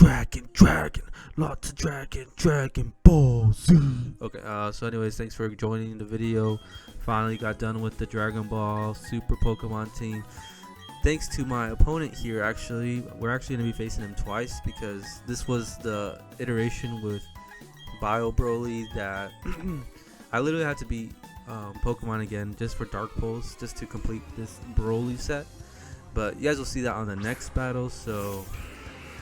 Dragon, lots of Dragon Ball Z. Okay, so anyways, thanks for joining the video. Finally got done with the Dragon Ball Super Pokemon team. Thanks to my opponent here, we're actually going to be facing him twice because this was the iteration with Bio Broly that I literally had to beat Pokemon again just for Dark Pulse, just to complete this Broly set. But you guys will see that on the next battle, so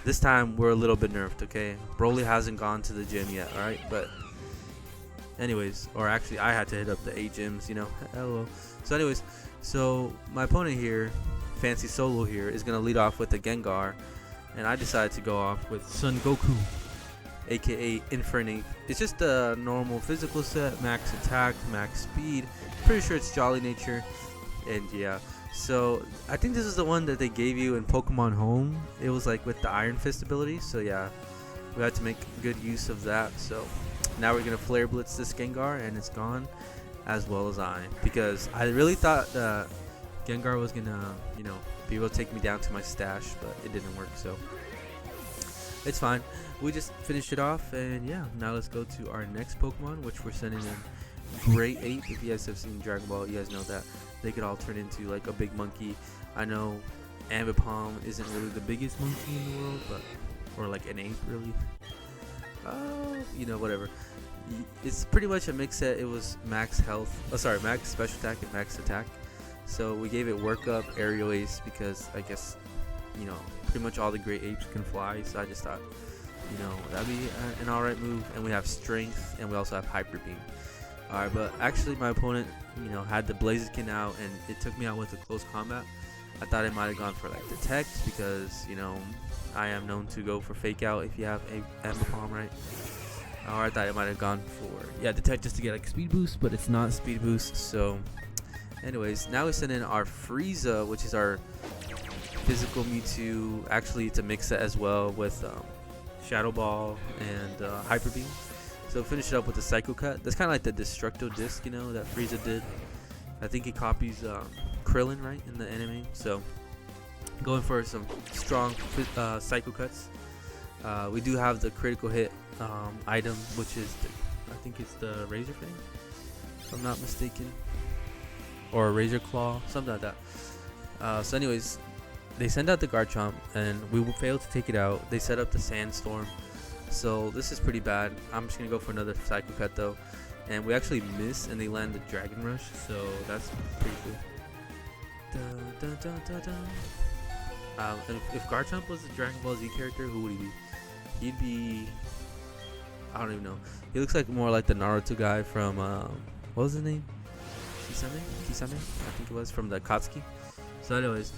this time we're a little bit nerfed, okay? Broly hasn't gone to the gym yet, alright? But anyways, or actually I had to hit up the 8 gyms, you know. Hello. So anyways, so my opponent here, Fancy Solo here, is going to lead off with the Gengar, and I decided to go off with Son Goku, aka Infernape. It's just a normal physical set, max attack, max speed. Pretty sure it's Jolly Nature, and yeah. So I think this is the one that they gave you in Pokemon Home. It was like with the Iron Fist ability, so yeah, we had to make good use of that. So now we're gonna Flare Blitz this Gengar, and it's gone, as well as I, because I really thought Gengar was gonna, you know, be able to take me down to my stash, but it didn't work, so it's fine. We just finished it off, and yeah, now let's go to our next Pokemon, which we're sending in Great Ape. If you guys have seen Dragon Ball, you guys know that they could all turn into like a big monkey. I know Ambipom isn't really the biggest monkey in the world, but or like an ape really. You know, whatever. It's pretty much a mix set. It was max health, max special attack and max attack. So we gave it work up, aerial ace, because I guess, you know, pretty much all the great apes can fly. So I just thought, you know, that'd be an alright move. And we have strength, and we also have hyper beam. Alright, but actually my opponent, you know, had the Blaziken out, and it took me out with a close combat. I thought it might have gone for like Detect, because, you know, I am known to go for Fake Out if you have a Ambipom, right? Or I thought it might have gone for, yeah, Detect just to get like Speed Boost, but it's not Speed Boost. So anyways, now we send in our Frieza, which is our physical Mewtwo. Actually, it's a mix set as well with Shadow Ball and Hyper Beam. So finish it up with the Psycho Cut. That's kind of like the Destructo Disc, you know, that Frieza did. I think he copies Krillin, right, in the anime. So going for some strong Psycho Cuts. We do have the critical hit item, which is, I think it's the Razor Fang, if I'm not mistaken. Or a Razor Claw, something like that. So anyways, they send out the Garchomp, and we failed to take it out. They set up the Sandstorm. So this is pretty bad. I'm just gonna go for another Psycho Cut though, and we actually miss, and they land the Dragon Rush, so that's pretty cool. If Garchomp was a Dragon Ball Z character, who would he be? He'd be, I don't even know. He looks like more like the Naruto guy from what was his name? Kisame, I think it was, from the Katsuki. So anyways,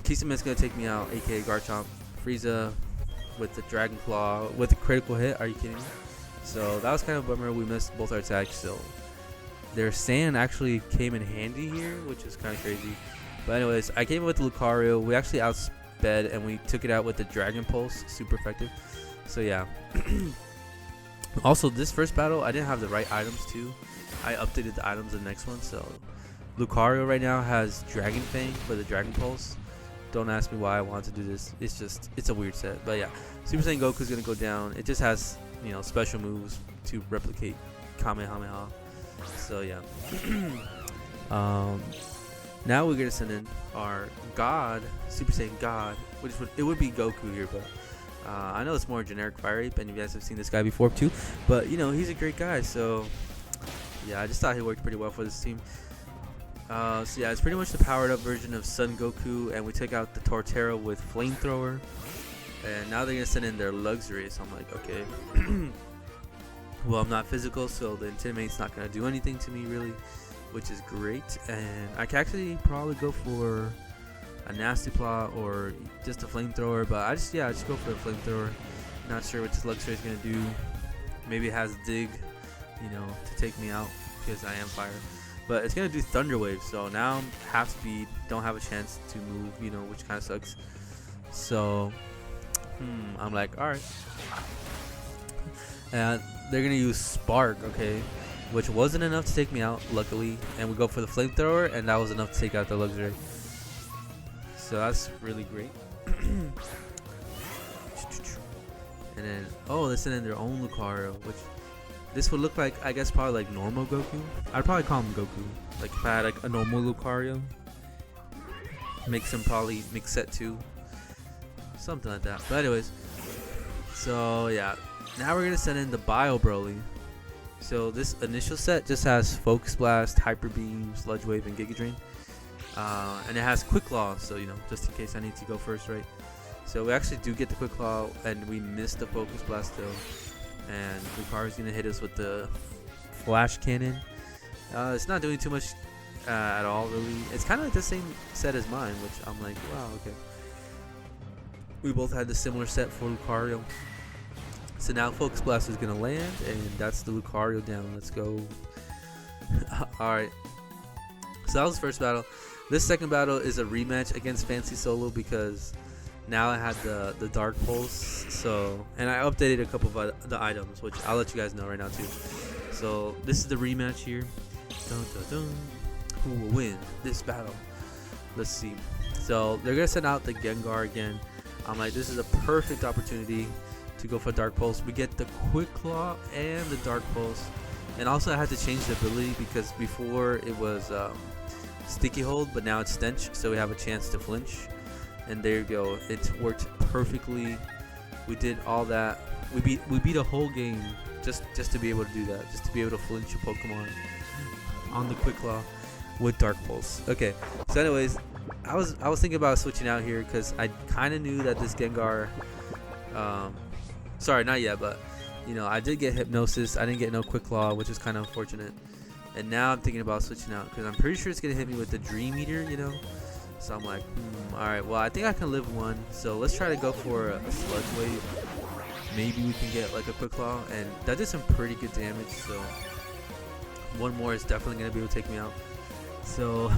Kisame's gonna take me out, aka Garchomp. Frieza with the Dragon Claw with the critical hit. Are you kidding me? So that was kind of a bummer. We missed both our attacks. So their Sand actually came in handy here, which is kind of crazy. But anyways, I came in with the Lucario. We actually outsped, and we took it out with the Dragon Pulse. Super effective. So yeah. Also, this first battle, I didn't have the right items too. I updated the items in the next one. So Lucario right now has Dragon Fang for the Dragon Pulse. Don't ask me why I want to do this. It's a weird set. But yeah, Super Saiyan Goku's gonna go down. It just has, you know, special moves to replicate Kamehameha. So yeah. Now we're gonna send in our God, Super Saiyan God, which would be Goku here, but I know it's more generic Fire Ape, and you guys have seen this guy before too. But you know, he's a great guy. So yeah, I just thought he worked pretty well for this team. So yeah, it's pretty much the powered up version of Son Goku, and we took out the Torterra with Flamethrower, and now they're gonna send in their Luxray. So I'm like, okay. Well, I'm not physical, so the Intimidate's not gonna do anything to me really, which is great. And I can actually probably go for a Nasty Plot or just a Flamethrower, but I just go for the Flamethrower. Not sure what this Luxray is gonna do. Maybe it has Dig, you know, to take me out because I am fire. But it's going to do Thunder Wave, so now I'm half speed, don't have a chance to move, you know, which kind of sucks. So, I'm like, alright. And they're going to use Spark, okay, which wasn't enough to take me out, luckily. And we go for the Flamethrower, and that was enough to take out the Luxray. So that's really great. And then, oh, they sent in their own Lucario, which this would look like, I guess, probably like normal Goku. I'd probably call him Goku. Like if I had like a normal Lucario, makes him probably mix set 2, something like that. But anyways, so yeah, now we're gonna send in the Bio Broly. So this initial set just has Focus Blast, Hyper Beam, Sludge Wave, and Giga Drain. And it has Quick Claw, so you know, just in case I need to go first, right? So we actually do get the Quick Claw, and we missed the Focus Blast still. And Lucario's gonna hit us with the Flash Cannon. It's not doing too much at all, really. It's kind of like the same set as mine, which I'm like, wow, okay. We both had the similar set for Lucario. So now Focus Blast is gonna land, and that's the Lucario down. Let's go. Alright. So that was the first battle. This second battle is a rematch against Fancy Solo because now I had the Dark Pulse. So, and I updated a couple of the items, which I'll let you guys know right now too. So this is the rematch here. Dun, dun, dun. Who will win this battle? Let's see. So they're gonna send out the Gengar again. I'm like, this is a perfect opportunity to go for Dark Pulse. We get the Quick Claw and the Dark Pulse, and also I had to change the ability because before it was Sticky Hold, but now it's Stench, so we have a chance to flinch. And there you go. It worked perfectly. We did all that. We beat a whole game just to be able to do that, just to be able to flinch a Pokemon on the Quick Claw with Dark Pulse. Okay. So anyways, I was thinking about switching out here because I kind of knew that this Gengar. Sorry, not yet, but you know, I did get Hypnosis. I didn't get no Quick Claw, which is kind of unfortunate. And now I'm thinking about switching out because I'm pretty sure it's gonna hit me with the Dream Eater, you know. So I'm like, alright, well, I think I can live one. So let's try to go for a Sludge Wave. Maybe we can get like a Quick Claw, and that did some pretty good damage. So one more is definitely gonna be able to take me out. So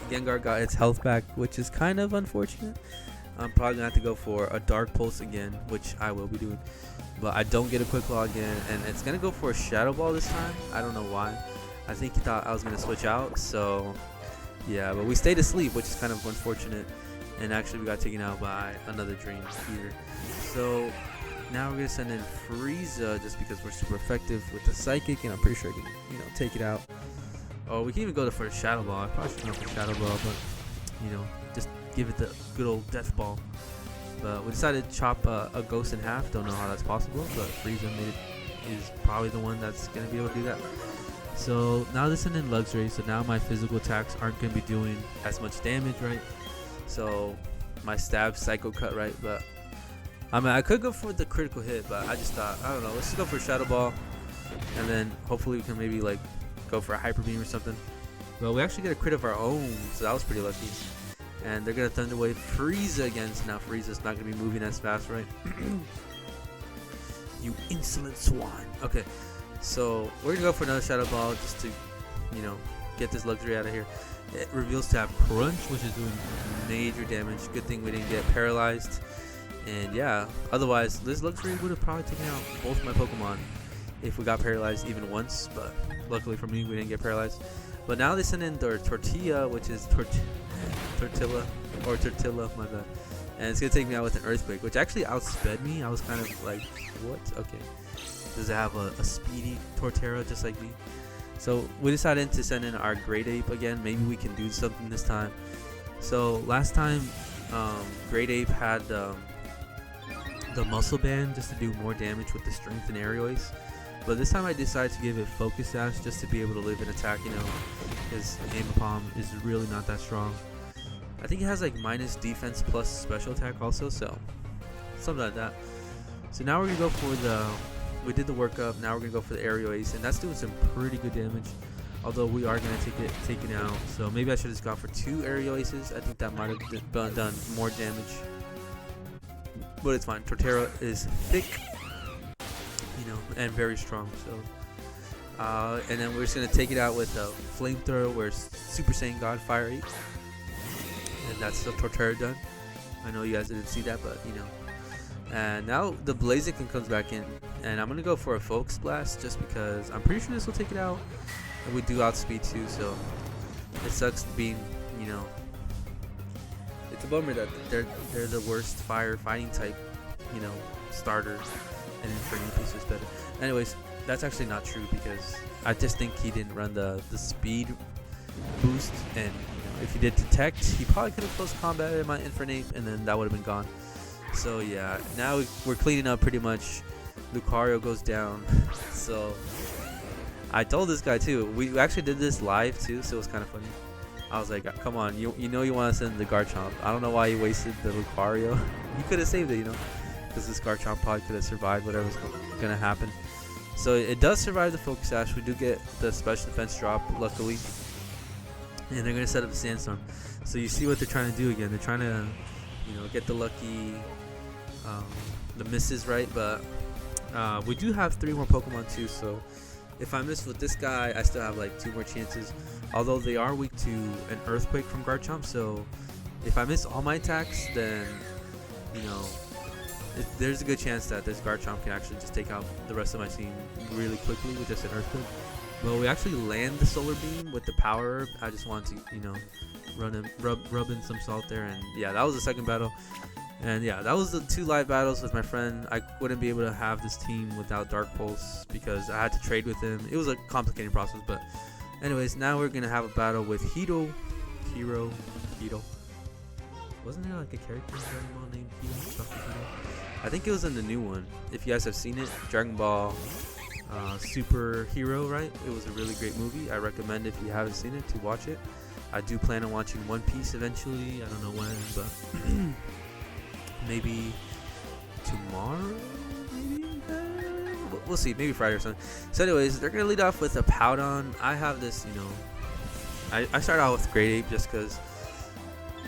Gengar got its health back, which is kind of unfortunate. I'm probably gonna have to go for a Dark Pulse again, which I will be doing. But I don't get a Quick Claw again, and it's gonna go for a Shadow Ball this time. I don't know why. I think he thought I was gonna switch out, so yeah. But we stayed asleep, which is kind of unfortunate. And actually, we got taken out by another Dream Eater. So now we're gonna send in Frieza just because we're super effective with the Psychic, and I'm pretty sure I can, you know, take it out. Oh, we can even go for a Shadow Ball. I probably should go for Shadow Ball, but you know, just give it the good old Death Ball. But we decided to chop a Ghost in half. Don't know how that's possible, but Frieza is probably the one that's gonna be able to do that. So now this is in Luxury, so now my physical attacks aren't gonna be doing as much damage, right? So my stab Psycho Cut, right? But I mean, I could go for the critical hit, but I just thought, I don't know, let's just go for Shadow Ball, and then hopefully we can maybe like go for a Hyper Beam or something. Well, we actually get a crit of our own, so that was pretty lucky. And they're gonna Thunder Wave Frieza again, so now Frieza's not gonna be moving as fast, right? You insolent swine. Okay, so we're gonna go for another Shadow Ball just to, you know, get this Luxury out of here. It reveals to have Crunch, which is doing major damage. Good thing we didn't get paralyzed. And yeah, otherwise this Luxury would have probably taken out both my Pokemon if we got paralyzed even once. But luckily for me, we didn't get paralyzed. But now they send in their Tortilla, which is Tortilla, my bad. And it's gonna take me out with an Earthquake, which actually outsped me. I was kind of like, what? Okay. Does it have a speedy Torterra just like me? So we decided to send in our Great Ape again. Maybe we can do something this time. So last time, Great Ape had the Muscle Band just to do more damage with the Strength and Aerial Ace. But this time I decided to give it Focus Sash just to be able to live and attack, you know, because Aim Palm is really not that strong. I think it has like minus defense plus special attack also, so something like that. So now we're gonna go for we did the workup. Now we're gonna go for the Aerial Ace, and that's doing some pretty good damage. Although we are gonna take it out, so maybe I should have just gone for 2 Aerial Aces. I think that might have done more damage, but it's fine. Torterra is thick, you know, and very strong. So, and then we're just gonna take it out with a Flamethrower, where Super Saiyan God Fire 8, and that's the Torterra done. I know you guys didn't see that, but you know. And now the Blaziken comes back in, and I'm gonna go for a Focus Blast just because I'm pretty sure this will take it out. And we do outspeed too, so it sucks being, you know, it's a bummer that they're the worst fire fighting type, you know, starter, and Infernape is just better. Anyways, that's actually not true because I just think he didn't run the speed boost, and if he did detect, he probably could have close combated my Infernape, and then that would have been gone. So yeah, now we're cleaning up pretty much. Lucario goes down. So I told this guy too. We actually did this live too, so it was kind of funny. I was like, come on, you know you want to send the Garchomp. I don't know why you wasted the Lucario. You could have saved it, because this Garchomp probably could have survived whatever's going to happen. So it does survive the Focus Sash. We do get the special defense drop, luckily. And they're going to set up the Sandstorm. So you see what they're trying to do again. They're trying to, get the lucky, the misses right. But we do have 3 more Pokemon too. So if I miss with this guy, I still have like 2 more chances. Although they are weak to an Earthquake from Garchomp. So if I miss all my attacks, then, there's a good chance that this Garchomp can actually just take out the rest of my team really quickly with just an Earthquake. But we actually land the Solar Beam with the Power Herb. I just want to, rub in some salt there. And yeah, that was the second battle. And yeah, that was the 2 live battles with my friend. I wouldn't be able to have this team without Dark Pulse because I had to trade with him. It was a complicated process. But anyways, now we're going to have a battle with Hito. Wasn't there like a character in Dragon Ball named Hito? I think it was in the new one. If you guys have seen it, Dragon Ball Super Hero, right? It was a really great movie. I recommend, if you haven't seen it, to watch it. I do plan on watching One Piece eventually. I don't know when, but maybe tomorrow. Maybe we'll see. Maybe Friday or something. So, anyways, they're gonna lead off with a Powdon. I have this, I started out with Great Ape just because.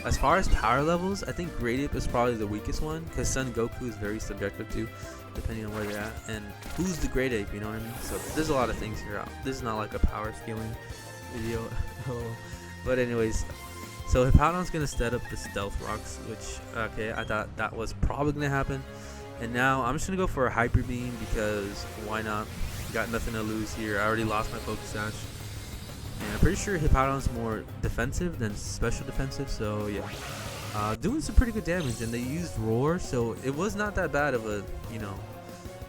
As far as power levels, I think Great Ape is probably the weakest one because Son Goku is very subjective too, depending on where they're at. And who's the Great Ape, you know what I mean? So there's a lot of things here. This is not like a power scaling video. But anyways, so Hippowdon's going to set up the Stealth Rocks, which, okay, I thought that was probably going to happen. And now I'm just going to go for a Hyper Beam because why not? Got nothing to lose here. I already lost my Focus Sash. And I'm pretty sure Hippowdon's more defensive than special defensive, so yeah. Doing some pretty good damage, and they used Roar, so it was not that bad of a,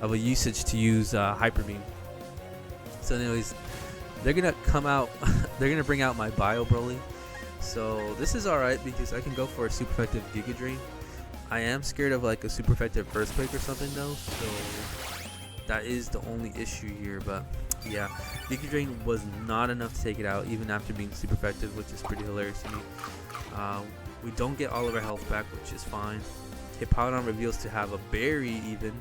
of a usage to use Hyper Beam. So anyways, they're going to come out, they're going to bring out my Bio Broly. So this is alright because I can go for a super effective Giga Drain. I am scared of like a super effective Earthquake or something though, so that is the only issue here, but yeah, Giga Drain was not enough to take it out, even after being super effective, which is pretty hilarious to me. We don't get all of our health back, which is fine. Hippowdon reveals to have a berry even,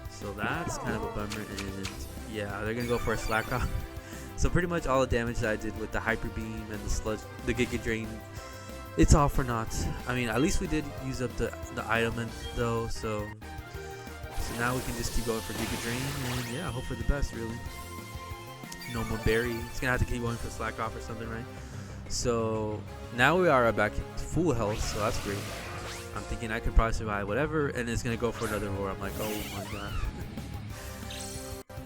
so that's kind of a bummer. And yeah, they're gonna go for a Slack Off. So pretty much all the damage that I did with the Hyper Beam and the Sludge, the Giga Drain, it's all for naught. I mean, at least we did use up the item though, so now we can just keep going for Giga Drain, and yeah, hope for the best really. No more berry. It's gonna have to keep going for Slack Off or something, right? So now we are back full health, so that's great. I'm thinking I could probably survive whatever, and it's gonna go for another roar. I'm like, oh my god.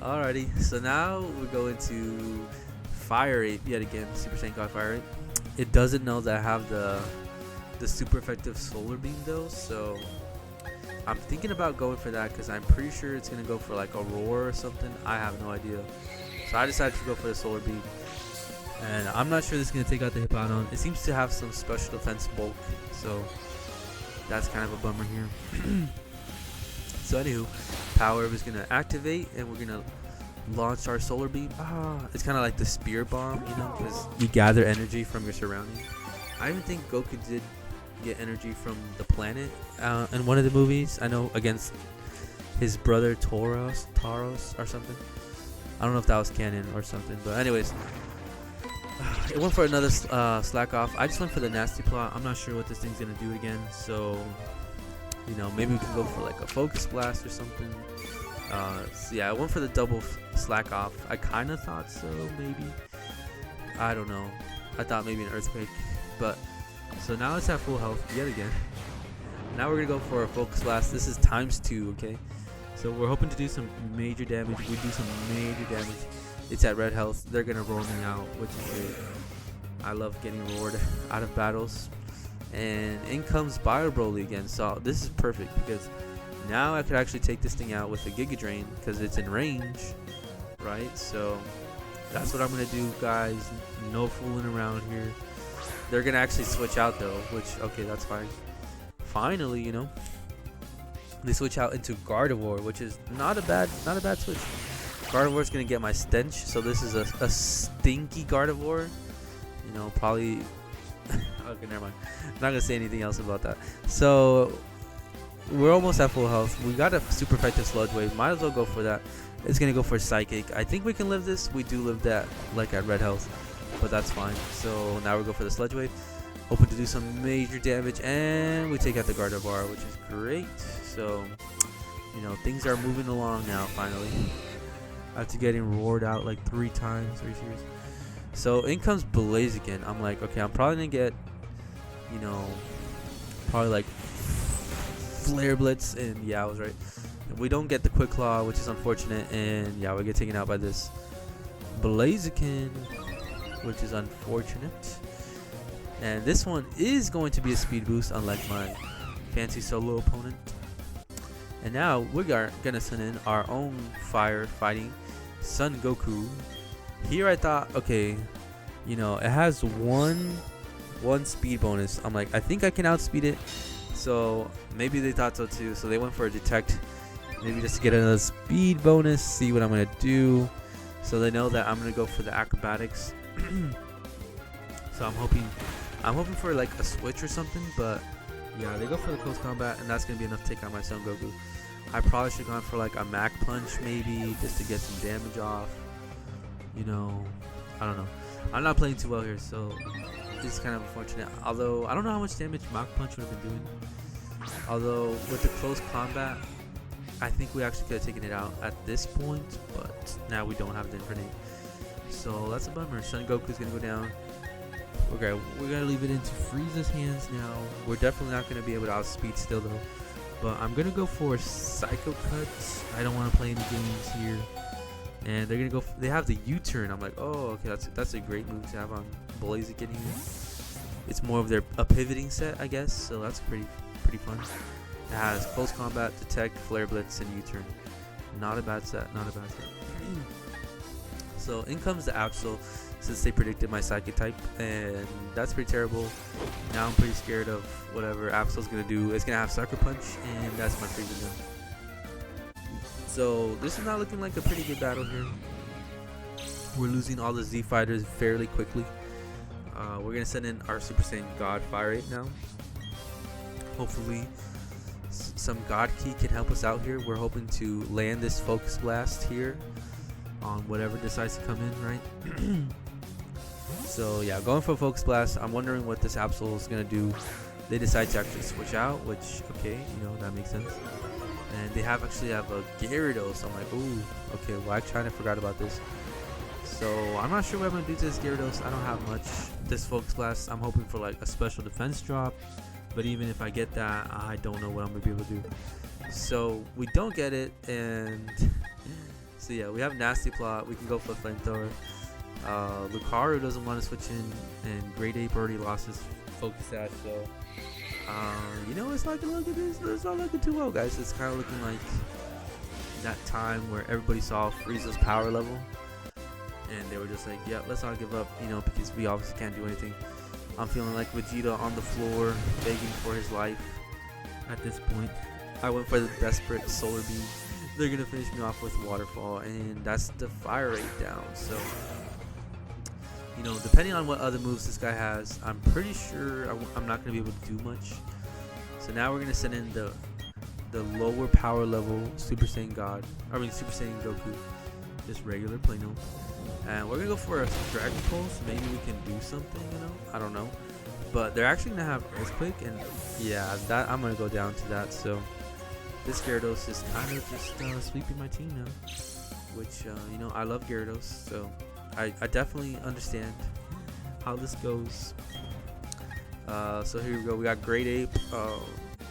Alrighty, so now we go into Fire Ape yet again. Super Saiyan God Fire Ape. It doesn't know that I have the super effective Solar Beam though, so I'm thinking about going for that because I'm pretty sure it's gonna go for like a roar or something. I have no idea. So I decided to go for the Solar Beam. And I'm not sure this is going to take out the Hippowdon. It seems to have some special defense bulk. So that's kind of a bummer here. So anywho, Power Herb is going to activate. And we're going to launch our Solar Beam. It's kind of like the Spear Bomb, because you gather energy from your surroundings. I even think Goku did get energy from the planet in one of the movies. I know against his brother Tauros or something. I don't know if that was canon or something, but anyways, it went for another Slack Off. I just went for the Nasty Plot. I'm not sure what this thing's gonna do again, so maybe we can go for like a Focus Blast or something. So yeah, I went for the double Slack Off. I kind of thought so, maybe. I don't know. I thought maybe an Earthquake, but so now it's at full health yet again. Now we're gonna go for a Focus Blast. This is ×2, okay? So we're hoping to do some major damage. We do some major damage. It's at red health. They're going to roar me out, which is great. I love getting roared out of battles. And in comes Bio Broly again. So this is perfect because Now I could actually take this thing out with a Giga Drain because it's in range, right? So that's what I'm gonna do, guys. No fooling around here. They're gonna actually switch out though, which, okay, that's fine. Finally, you know, they switch out into Gardevoir, which is not a bad switch. Gardevoir's gonna get my stench, so this is a stinky Gardevoir. You know, probably. Okay, never mind. I'm not gonna say anything else about that. So we're almost at full health. We got a super effective Sludge Wave. Might as well go for that. It's gonna go for Psychic. I think we can live this. We do live that, like at red health, but that's fine. So now we go for the Sludge Wave, hoping to do some major damage, and we take out the Gardevoir, which is great. So, you know, things are moving along now. Finally, after getting roared out like 3 times. Are you serious? So in comes Blaziken. I'm like, okay, I'm probably gonna get, you know, probably like Flare Blitz, and yeah, I was right. We don't get the Quick Claw, which is unfortunate, and yeah, we get taken out by this Blaziken, which is unfortunate. And this one is going to be a speed boost, unlike my fancy solo opponent. And now we're gonna send in our own fire fighting Son Goku. Here I thought, okay, you know, it has one speed bonus. I'm like, I think I can outspeed it. So maybe they thought so too. So they went for a detect, maybe just to get another speed bonus, see what I'm gonna do. So they know that I'm gonna go for the acrobatics. So I'm hoping for like a switch or something, but yeah, they go for the close combat, and that's gonna be enough to take out my Son Goku. I probably should have gone for like a Mach Punch maybe, just to get some damage off. You know, I don't know. I'm not playing too well here, so it's kind of unfortunate. Although I don't know how much damage Mach Punch would have been doing. Although with the close combat, I think we actually could have taken it out at this point, but now we don't have the Infinite. So that's a bummer. Son Goku's gonna go down. Okay, we're gonna leave it into Frieza's hands now. We're definitely not gonna be able to outspeed still though. But I'm gonna go for Psycho Cuts. I don't want to play any games here. And they're gonna go. They have the U-turn. I'm like, oh, okay, that's a great move to have on Blaziken here. It's more of a pivoting set, I guess. So that's pretty fun. It has close combat, detect, flare blitz, and U-turn. Not a bad set. Not a bad set. So in comes the Absol, since they predicted my Psychic type, and that's pretty terrible. Now I'm pretty scared of whatever Absol's gonna do. It's gonna have Sucker Punch, and that's my Frieza gun. So this is not looking like a pretty good battle here. We're losing all the Z fighters fairly quickly. We're gonna send in our Super Saiyan God Fire 8 now. Hopefully some God Key can help us out here. We're hoping to land this Focus Blast here on whatever decides to come in, right? So yeah, going for a Focus Blast. I'm wondering what this Absol is gonna do. They decide to actually switch out, which, okay, you know, that makes sense. And they actually have a Gyarados. I'm like, ooh, okay, well, I kind of forgot about this. So I'm not sure what I'm gonna do to this Gyarados. I don't have much. This Focus Blast, I'm hoping for like a special defense drop, but even if I get that, I don't know what I'm gonna be able to do. So we don't get it, and so yeah, we have Nasty Plot. We can go for Flamethrower. Lucario doesn't want to switch in, and Great Ape already lost his Focus Sash, so you know, it's not looking too well, guys. It's kind of looking like that time where everybody saw Frieza's power level, and they were just like, yeah, let's not give up, you know, because we obviously can't do anything. I'm feeling like Vegeta on the floor begging for his life at this point. I went for the desperate Solar Beam. They're gonna finish me off with Waterfall, and that's the fire rate down. So, you know, depending on what other moves this guy has, I'm pretty sure I'm not gonna be able to do much. So now we're gonna send in the lower power level Super Saiyan Super Saiyan Goku, just regular plain old. And we're gonna go for a Dragon Pulse. Maybe we can do something, you know? I don't know. But they're actually gonna have Earthquake, and yeah, that I'm gonna go down to that. So this Gyarados is kind of just sweeping my team now, which you know, I love Gyarados, so I definitely understand how this goes. So here we go. We got Great Ape.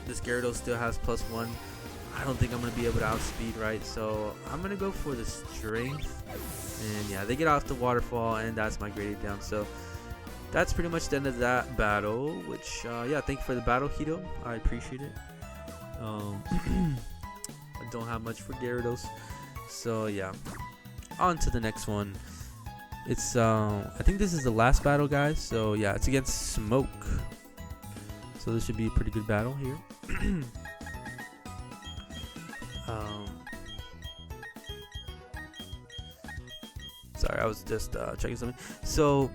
This Gyarados still has +1. I don't think I'm gonna be able to outspeed, right? So I'm gonna go for the Strength. And yeah, they get off the Waterfall, and that's my Great Ape down. So that's pretty much the end of that battle. Which yeah, thank you for the battle, Hito. I appreciate it. don't have much for Gyarados. So yeah, on to the next one. It's I think this is the last battle, guys. So yeah, it's against Smoke. So this should be a pretty good battle here. Sorry, I was just checking something. So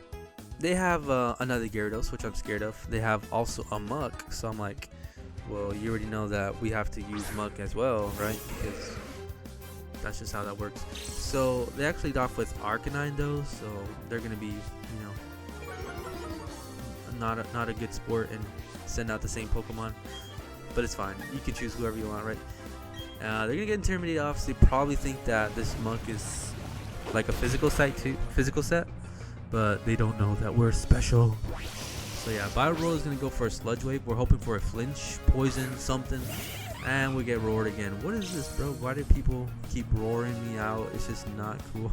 they have another Gyarados, which I'm scared of. They have also a Muck, so I'm like, well, you already know that we have to use Muck as well, right? Because that's just how that works. So they actually off with Arcanine though, so they're gonna be, you know, not a good sport and send out the same Pokemon, but it's fine. You can choose whoever you want, right? They're gonna get intimidated off. So they probably think that this Muck is like a physical set, but they don't know that we're special. So yeah, Battle Roll is gonna go for a Sludge Wave. We're hoping for a flinch, poison, something, and we get roared again. What is this, bro? Why do people keep roaring me out? It's just not cool.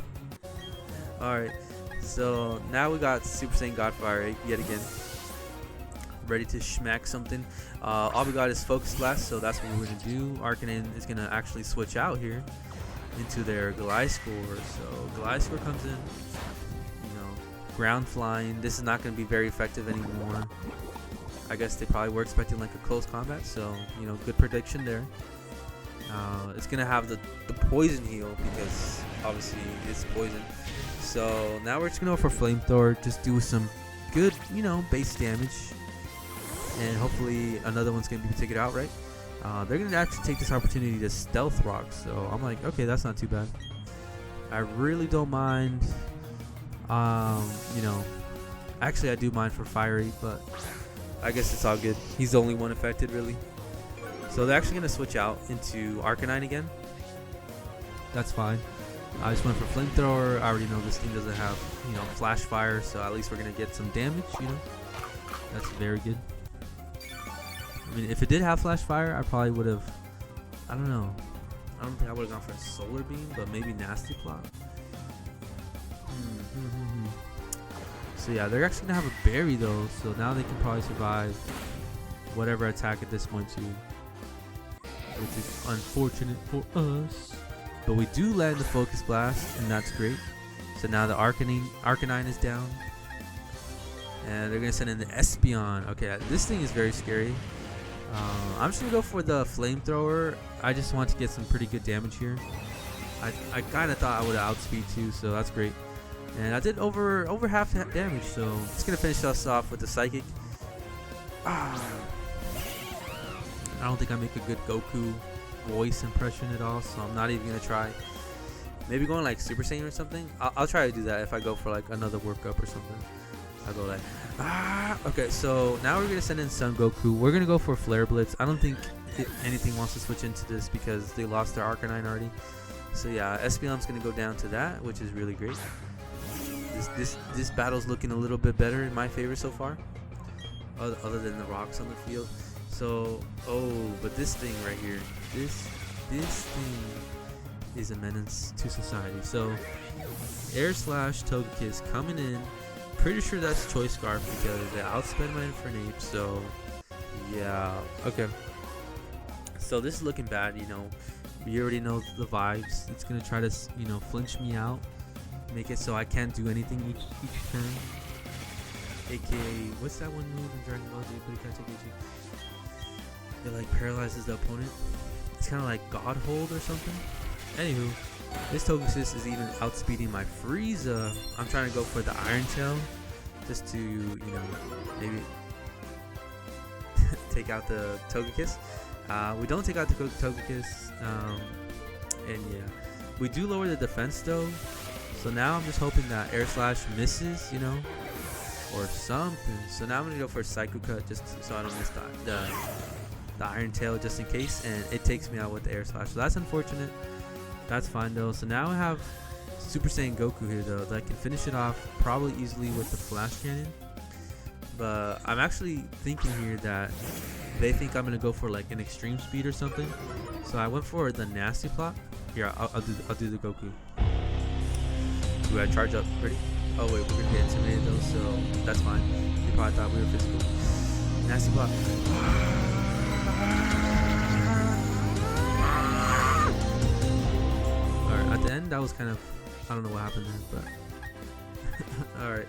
Alright, so now we got Super Saiyan Godfire yet again, ready to smack something. All we got is Focus Blast, so that's what we're gonna do. Arcanine is gonna actually switch out here into their Gliscor. So Gliscor comes in, you know, ground flying. This is not going to be very effective anymore. I guess they probably were expecting like a close combat, so you know, good prediction there. It's going to have the poison heal because obviously it's poison. So now we're just going to go for Flamethrower, just do some good, you know, base damage, and hopefully another one's going to be taken out, right? They're going to actually take this opportunity to Stealth Rock, so I'm like, okay, that's not too bad. I really don't mind, you know, actually I do mind for Fiery, but I guess it's all good. He's the only one affected, really. So they're actually going to switch out into Arcanine again. That's fine. I just went for Flamethrower. I already know this thing doesn't have, you know, Flash Fire, so at least we're going to get some damage, you know. That's very good. I mean, if it did have Flash Fire, I probably would have, I don't know. I don't think I would have gone for a Solar Beam, but maybe Nasty Plot. So yeah, they're actually going to have a Berry though, so now they can probably survive whatever attack at this point too, which is unfortunate for us. But we do land the Focus Blast, and that's great. So now the Arcanine is down. And they're going to send in the Espeon. Okay, this thing is very scary. I'm just going to go for the Flamethrower. I just want to get some pretty good damage here. I kind of thought I would have outspeed too, so that's great. And I did over half damage, so it's going to finish us off with the Psychic. I don't think I make a good Goku voice impression at all, so I'm not even going to try. Maybe going like Super Saiyan or something. I'll try to do that if I go for like another workup or something. I'll go like, okay, so now we're going to send in Son Goku. We're going to go for Flare Blitz. I don't think anything wants to switch into this because they lost their Arcanine already. So yeah, Espeon's going to go down to that, which is really great. This battle's looking a little bit better in my favor so far, other than the rocks on the field. So, but this thing right here, this thing is a menace to society. So, Air Slash Togekiss coming in. Pretty sure that's Choice Scarf because they outspent my Infernape. So, yeah, okay. So this is looking bad, you know. You already know the vibes. It's gonna try to, you know, flinch me out, make it so I can't do anything each turn. AKA, what's that one move in Dragon Ball Z? It like paralyzes the opponent. It's kind of like God Hold or something. Anywho, this Togekiss is even outspeeding my Frieza. I'm trying to go for the Iron Tail just to, you know, maybe take out the Togekiss. We don't take out the Togekiss, and yeah, we do lower the defense though. So now I'm just hoping that Air Slash misses, you know, or something. So now I'm gonna go for a Psycho Cut just so I don't miss the Iron Tail just in case, and it takes me out with the Air Slash. So that's unfortunate. That's fine though. So now I have Super Saiyan Goku here though that can finish it off probably easily with the Flash Cannon. But I'm actually thinking here that they think I'm gonna go for like an extreme speed or something. So I went for the Nasty Plot. Here, I'll do the Goku. Do I charge up? Ready? Oh wait, we're gonna get intimidated though, so that's fine. They probably thought we were physical. Nasty Plot. That was kind of, I don't know what happened there, but all right.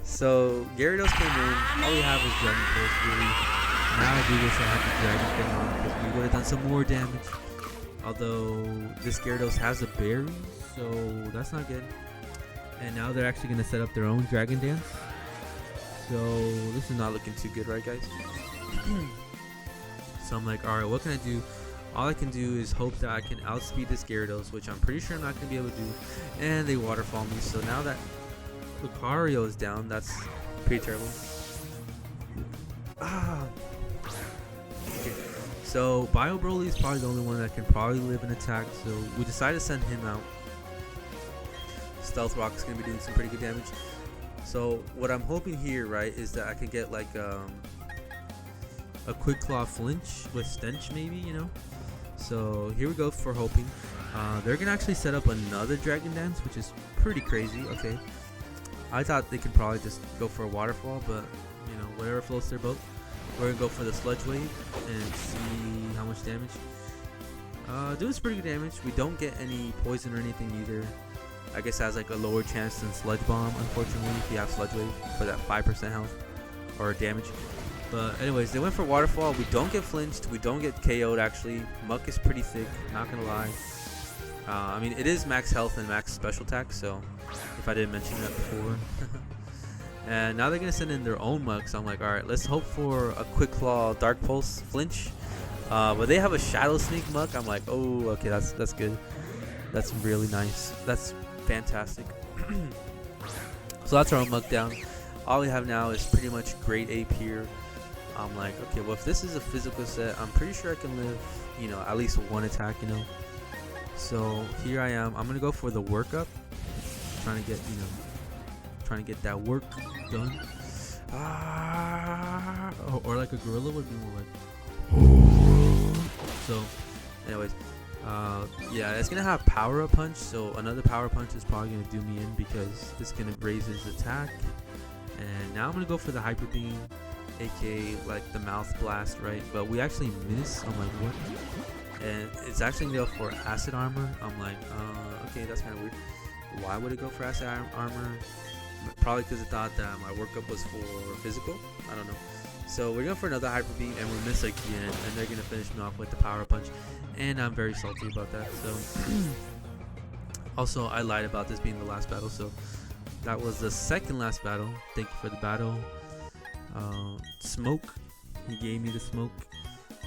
So Gyarados came in. All we have is Dragon Pulse, really. Now I do wish I had the Dragon thing on because we would have done some more damage. Although this Gyarados has a berry, so that's not good. And now they're actually going to set up their own Dragon Dance. So this is not looking too good, right, guys? So I'm like, alright, what can I do? All I can do is hope that I can outspeed this Gyarados, which I'm pretty sure I'm not going to be able to do. And they waterfall me, so now that Lucario is down, that's pretty terrible. Okay. So Bio Broly is probably the only one that can probably live an attack, so we decided to send him out. Stealth Rock is going to be doing some pretty good damage. So what I'm hoping here, right, is that I can get like a Quick Claw flinch with Stench, maybe, you know. So here we go for hoping. They're gonna actually set up another Dragon Dance, which is pretty crazy. Okay, I thought they could probably just go for a waterfall, but you know, whatever floats their boat. We're gonna go for the Sludge Wave and see how much damage. Doing some pretty good damage. We don't get any poison or anything either. I guess it has like a lower chance than Sludge Bomb, unfortunately, if you have Sludge Wave for that 5% health or damage. But anyways, they went for waterfall. We don't get flinched. We don't get KO'd actually. Muck is pretty thick, not gonna lie. I mean, it is max health and max special attack, so if I didn't mention that before. And now they're gonna send in their own Muck, so I'm like, alright, let's hope for a Quick Claw Dark Pulse flinch. But they have a Shadow Sneak Muck. I'm like, oh, okay, that's good. That's really nice. That's fantastic. So that's our own Muck down. All we have now is pretty much great Ape here. I'm like, okay, well, if this is a physical set, I'm pretty sure I can live, you know, at least one attack, you know. So here I am. I'm gonna go for the workup, trying to get, you know, trying to get that work done. Or like a gorilla would be more like. So, anyways, yeah, it's gonna have power up punch. So another power punch is probably gonna do me in because it's gonna raise his attack. And now I'm gonna go for the Hyper Beam, aka like the Mouth Blast, right? But we actually miss. I'm like, what? And it's actually gonna go for Acid Armor. I'm like, okay, that's kind of weird. Why would it go for Acid Armor? Probably because it thought that my workup was for physical. I don't know. So we're going for another Hyper Beam, and we miss again, and they're gonna finish me off with the Power Punch, and I'm very salty about that. So also, I lied about this being the last battle, so that was the second last battle. Thank you for the battle. Smoke, he gave me the smoke,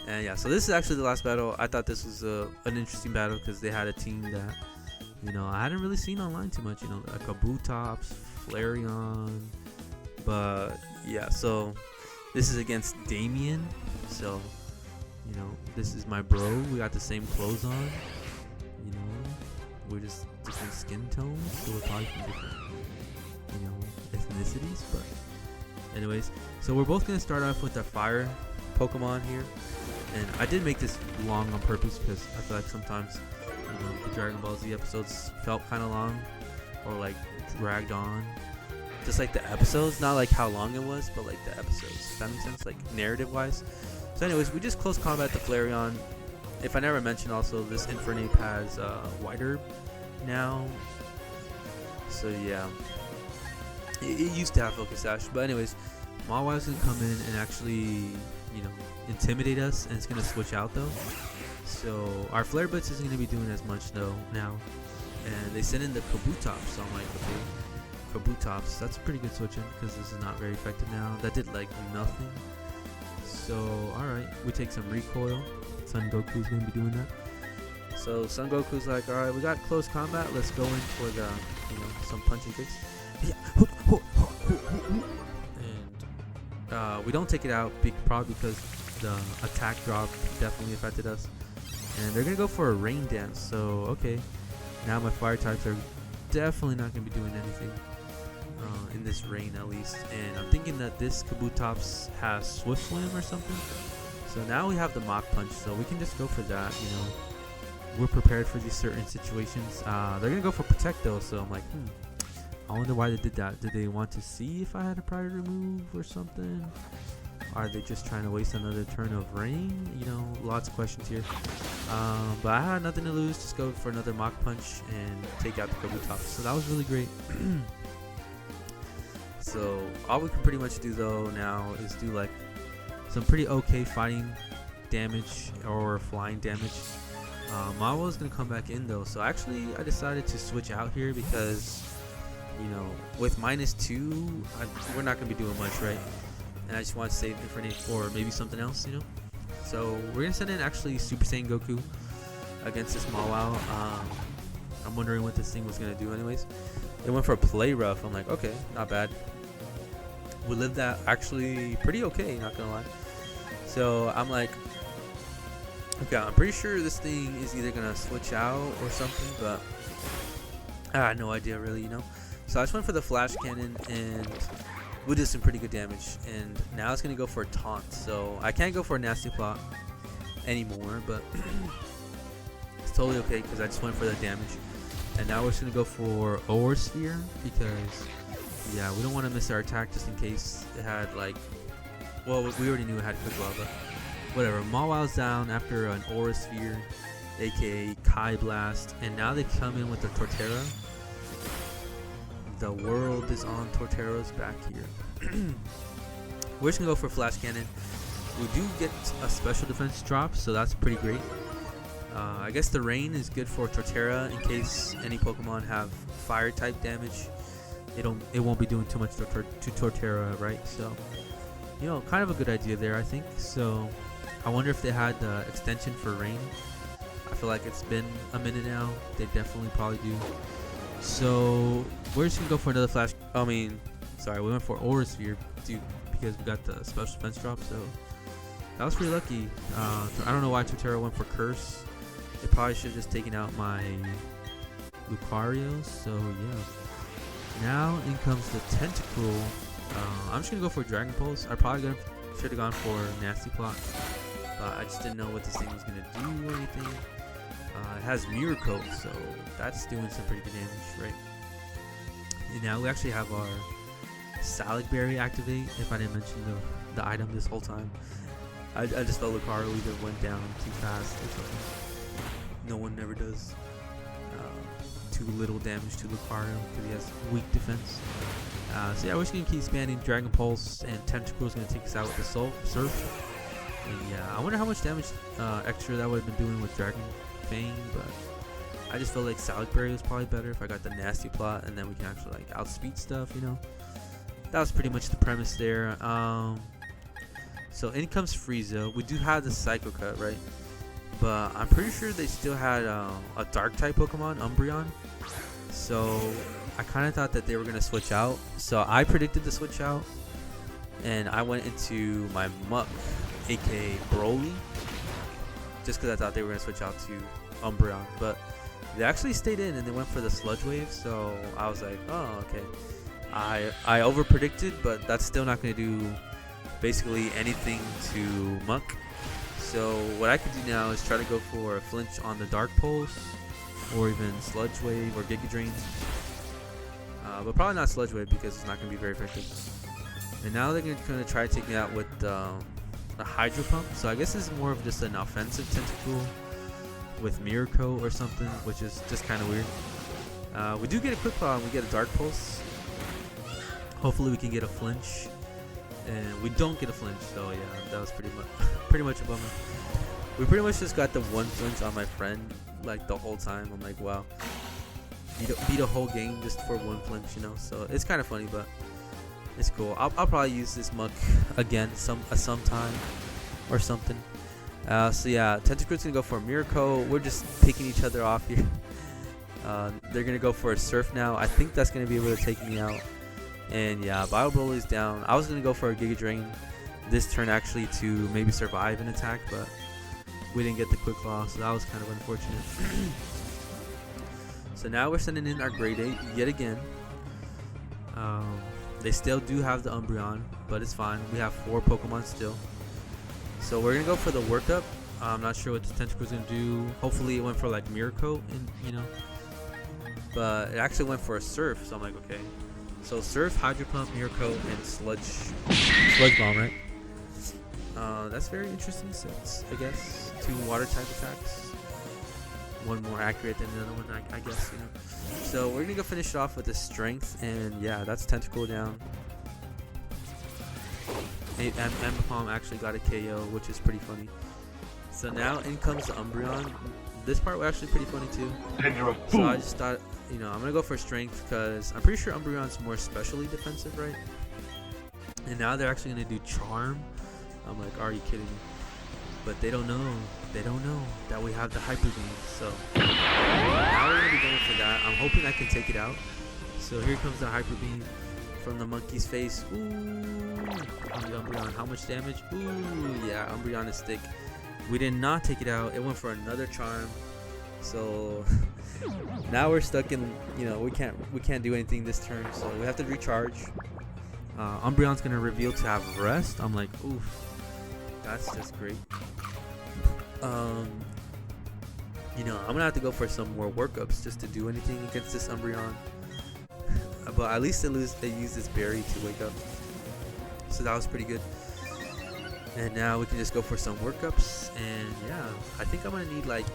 and yeah, so this is actually the last battle. I thought this was an interesting battle because they had a team that, you know, I hadn't really seen online too much, you know, like a Kabutops, Flareon, but yeah, so this is against Damien, so, you know, this is my bro. We got the same clothes on, you know, we're just different skin tones, so we're probably from different, you know, ethnicities, but anyways, so we're both gonna start off with the fire Pokemon here, and I did make this long on purpose because I feel like sometimes, you know, the Dragon Ball Z episodes felt kind of long or like dragged on, just like the episodes, not like how long it was, but like the episodes. Does that make sense? Like narrative wise. So anyways, we just close combat the Flareon. If I never mentioned, also this Infernape has White Herb now, so yeah, it used to have Focus Sash, but anyways, Mawai's gonna come in and actually, you know, intimidate us, and it's gonna switch out though. So our Flare Blitz isn't gonna be doing as much though now, and they send in the Kabutops. So I'm like, okay, Kabutops, that's a pretty good switch in because this is not very effective now. That did like nothing. So alright, we take some recoil. Son Goku's gonna be doing that. So Son Goku's like, alright, we got close combat, let's go in for the, you know, some punching kicks. And we don't take it out, probably because the attack drop definitely affected us. And they're gonna go for a rain dance. So okay, now my fire types are definitely not gonna be doing anything in this rain, at least. And I'm thinking that this Kabutops has Swift Swim or something. So now we have the Mach Punch, so we can just go for that. You know, we're prepared for these certain situations. They're gonna go for Protect though, so I'm like, I wonder why they did that. Did they want to see if I had a priority move or something? Are they just trying to waste another turn of rain? You know, lots of questions here. But I had nothing to lose. Just go for another Mach Punch and take out the Kabutops. So that was really great. So all we can pretty much do though now is do like some pretty okay fighting damage or flying damage. Mawa is going to come back in though. So actually I decided to switch out here because, you know, with -2, we're not going to be doing much, right? And I just want to save it for maybe something else, you know. So we're gonna send in actually Super Saiyan Goku against this Mawile. I'm wondering what this thing was gonna do anyways. It went for a Play Rough. I'm like, okay, not bad. We lived that actually pretty okay, not gonna lie. So I'm like, okay, I'm pretty sure this thing is either gonna switch out or something, but I had no idea really, you know. So I just went for the Flash Cannon and we did some pretty good damage, and now it's gonna go for a taunt. So I can't go for a nasty plot anymore, but it's totally okay because I just went for that damage. And now we're just gonna go for Aura Sphere because, yeah, we don't want to miss our attack just in case it had like, well, we already knew it had Quick Claw, but whatever. Mawile's down after an Aura Sphere, aka Kai Blast, and now they come in with the Torterra. The world is on Torterra's back here. We're just gonna go for Flash Cannon. We do get a special defense drop, so that's pretty great. I guess the rain is good for Torterra in case any Pokemon have fire type damage. It won't be doing too much to Torterra, right? So, you know, kind of a good idea there, I think. So I wonder if they had the extension for rain. I feel like it's been a minute now. They definitely probably do. So we're just gonna go for another Flash. We went for Aura Sphere because we got the special defense drop. So that was pretty lucky. I don't know why Torterra went for Curse. It probably should have just taken out my Lucario. So yeah. Now in comes the Tentacruel. I'm just gonna go for Dragon Pulse. I probably should have gone for Nasty Plot, but I just didn't know what this thing was gonna do or anything. It has Mirror Coat, so that's doing some pretty good damage, right? And now we actually have our Salad Berry activate. If I didn't mention the item this whole time, I just felt Lucario either went down too fast or something. No one ever does too little damage to Lucario because he has weak defense. So yeah, we're just gonna keep spamming Dragon Pulse, and Tentacruel is gonna take us out with the Surf. And yeah, I wonder how much damage extra that would have been doing with Dragon Fang, but I just felt like Salad Berry was probably better if I got the Nasty Plot, and then we can actually like outspeed stuff, you know. That was pretty much the premise there. So in comes Frieza. We do have the Psycho Cut, right? But I'm pretty sure they still had a Dark type Pokemon, Umbreon. So I kind of thought that they were gonna switch out. So I predicted the switch out, and I went into my Muck, aka Broly, just because I thought they were going to switch out to Umbreon, but they actually stayed in and they went for the Sludge Wave. So I was like, oh, okay. I over predicted, but that's still not going to do basically anything to Muck. So what I could do now is try to go for a flinch on the Dark Pulse, or even Sludge Wave or Giga Drain, but probably not Sludge Wave because it's not going to be very effective. And now they're going to try to take me out with a Hydro Pump. So I guess this is more of just an offensive Tentacruel with Mirror Coat or something, which is just kind of weird. We do get a Quick Claw and we get a Dark Pulse. Hopefully we can get a flinch, and we don't get a flinch. So yeah, that was pretty much a bummer. We pretty much just got the one flinch on my friend like the whole time. I'm like, wow, beat a whole game just for one flinch, you know. So it's kind of funny, but it's cool. I'll probably use this Muck again sometime or something. So yeah, Tentacruel's gonna go for a Mirror Coat. We're just picking each other off here. They're gonna go for a Surf now. I think that's gonna be able to take me out. And yeah, Bio Broly's down. I was gonna go for a Giga Drain this turn actually to maybe survive an attack, but we didn't get the Quick Claw, so that was kind of unfortunate. So now we're sending in our Grade 8 yet again. They still do have the Umbreon, but it's fine. We have 4 Pokemon still. So we're gonna go for the Workup. I'm not sure what the Tentacruel's gonna do. Hopefully it went for like Mirror Coat, and you know. But it actually went for a Surf, so I'm like, okay. So Surf, Hydro Pump, Mirror Coat, and Sludge Bomb, right? That's very interesting since, I guess, 2 water type attacks. One more accurate than the other one, I guess, you know. So we're gonna go finish it off with the strength, and yeah, that's tentacle down. Ambipom actually got a KO, which is pretty funny. So now in comes the Umbreon. This part was actually pretty funny too. So I just thought, you know, I'm gonna go for strength because I'm pretty sure Umbreon's more specially defensive, right? And now they're actually gonna do Charm. I'm like, are you kidding me? But they don't know. They don't know that we have the Hyper Beam. So now we're gonna be going for that. I'm hoping I can take it out. So here comes the Hyper Beam from the monkey's face. Ooh, on the Umbreon. How much damage? Ooh, yeah, Umbreon is thick. We did not take it out. It went for another Charm. So now we're stuck in, you know, we can't do anything this turn. So we have to recharge. Umbreon's gonna reveal to have rest. I'm like, oof, that's just great. You know, I'm gonna have to go for some more workups just to do anything against this Umbreon. But at least they used this berry to wake up, so that was pretty good. And now we can just go for some workups, and yeah, I think I'm gonna need like,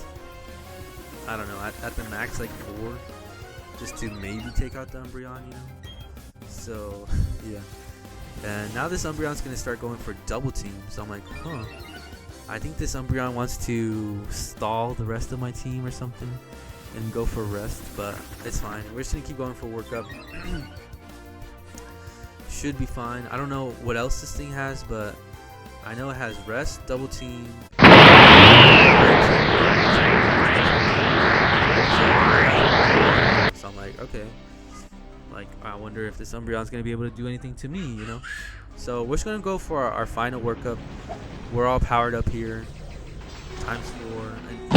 I don't know, at the max like 4, just to maybe take out the Umbreon, you know. So yeah, and now this Umbreon's gonna start going for double team. So I'm like, huh, I think this Umbreon wants to stall the rest of my team or something and go for rest, but it's fine. We're just gonna keep going for workup. Should be fine. I don't know what else this thing has, but I know it has rest, double team. So I'm like, okay. Like, I wonder if this Umbreon's gonna be able to do anything to me, you know? So we're just gonna go for our final workup. We're all powered up here. Times 4. And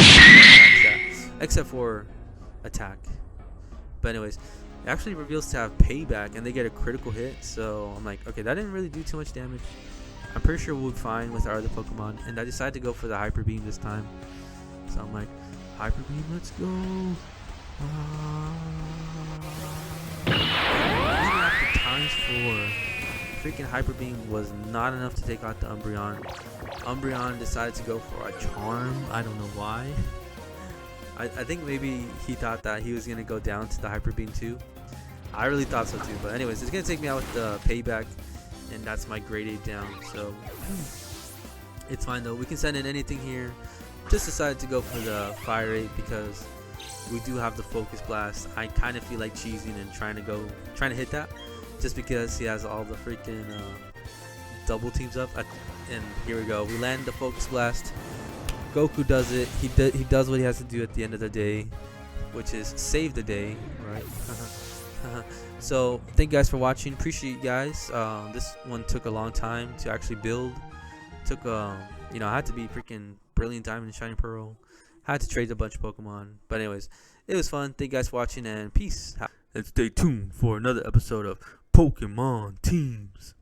except for attack. But anyways, it actually reveals to have payback and they get a critical hit. So I'm like, okay, that didn't really do too much damage. I'm pretty sure we'll be fine with our other Pokemon. And I decided to go for the Hyper Beam this time. So I'm like, Hyper Beam, let's go. Even after times 4, freaking Hyper Beam was not enough to take out the Umbreon. Umbreon decided to go for a Charm. I don't know why. I think maybe he thought that he was going to go down to the Hyper Beam too. I really thought so too. But anyways, it's going to take me out with the payback. And that's my grade 8 down. So it's fine though. We can send in anything here. Just decided to go for the Fire 8 because we do have the Focus Blast. I kind of feel like cheesing and trying to hit that, just because he has all the freaking double teams up. And here we go. We land the Focus Blast. Goku does it. He does what he has to do at the end of the day, which is save the day, right? So thank you guys for watching. Appreciate you guys. This one took a long time to actually build. Took you know, I had to be freaking Brilliant Diamond and Shining Pearl. Had to trade a bunch of Pokemon. But anyways, it was fun. Thank you guys for watching and peace. And stay tuned for another episode of Pokemon Teams.